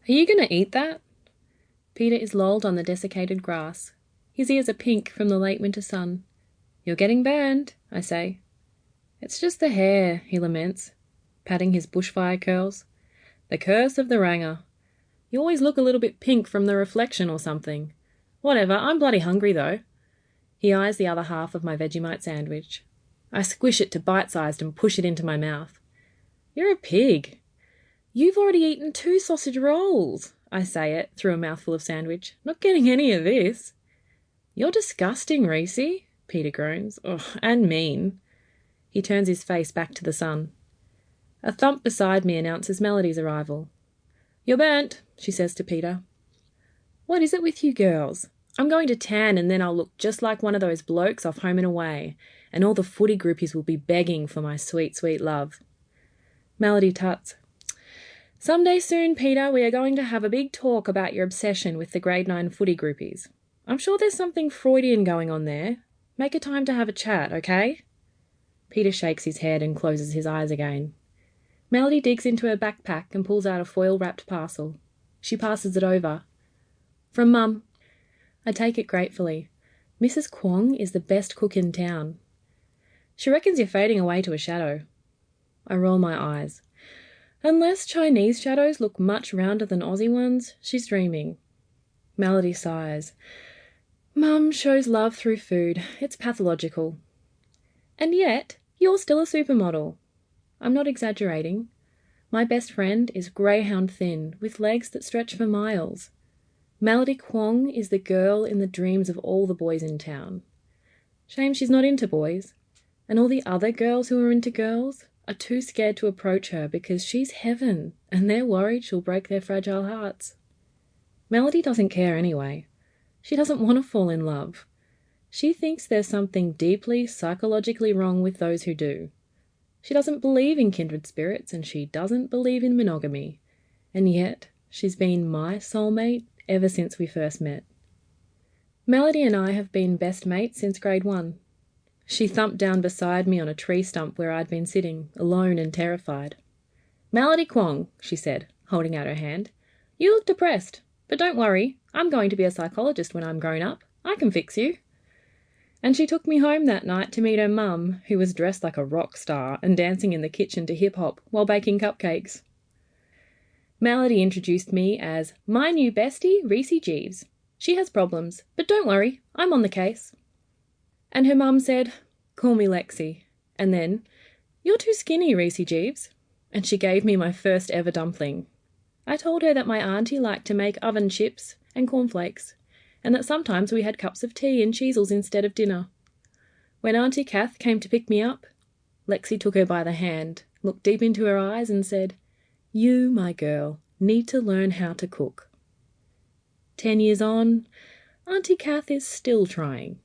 Are you going to eat that? Peter is lolled on the desiccated grass. His ears are pink from the late winter sun. You're getting burned, I say. It's just the hair, he laments, patting his bushfire curls. The curse of the ranger. You always look a little bit pink from the reflection or something. Whatever, I'm bloody hungry though. He eyes the other half of my Vegemite sandwich. I squish it to bite-sized and push it into my mouth. You're a pig. You've already eaten 2 sausage rolls, I say it through a mouthful of sandwich. Not getting any of this. You're disgusting, Resey, Peter groans. Ugh, and mean. He turns his face back to the sun. A thump beside me announces Melody's arrival. You're burnt, she says to Peter. What is it with you girls? I'm going to tan and then I'll look just like one of those blokes off Home and Away, and all the footy groupies will be begging for my sweet, sweet love. Melody tuts. Someday soon, Peter, we are going to have a big talk about your obsession with the grade 9 footy groupies. I'm sure there's something Freudian going on there. Make a time to have a chat, okay? Peter shakes his head and closes his eyes again. Melody digs into her backpack and pulls out a foil-wrapped parcel. She passes it over. From Mum. I take it gratefully. Mrs. Kwong is the best cook in town. She reckons you're fading away to a shadow. I roll my eyes. Unless Chinese shadows look much rounder than Aussie ones, she's dreaming. Melody sighs. Mum shows love through food. It's pathological. And yet, you're still a supermodel. I'm not exaggerating. My best friend is greyhound thin, with legs that stretch for miles. Melody Kwong is the girl in the dreams of all the boys in town. Shame she's not into boys. And all the other girls who are into girls are too scared to approach her because she's heaven, and they're worried she'll break their fragile hearts. Melody doesn't care anyway. She doesn't want to fall in love. She thinks there's something deeply psychologically wrong with those who do. She doesn't believe in kindred spirits, and she doesn't believe in monogamy. And yet, she's been my soulmate ever since we first met. Melody and I have been best mates since grade 1. She thumped down beside me on a tree stump where I'd been sitting, alone and terrified. Melody Kwong, she said, holding out her hand. You look depressed, but don't worry, I'm going to be a psychologist when I'm grown up. I can fix you. And she took me home that night to meet her mum, who was dressed like a rock star and dancing in the kitchen to hip-hop while baking cupcakes. Melody introduced me as my new bestie, Resey Jeeves. She has problems, but don't worry, I'm on the case. And her mum said, call me Lexi. And then, you're too skinny, Resey Jeeves. And she gave me my first ever dumpling. I told her that my auntie liked to make oven chips and cornflakes, and that sometimes we had cups of tea and cheesels instead of dinner. When Aunt Kath came to pick me up, Lexi took her by the hand, looked deep into her eyes and said, you, my girl, need to learn how to cook. 10 years on, Auntie Kath is still trying.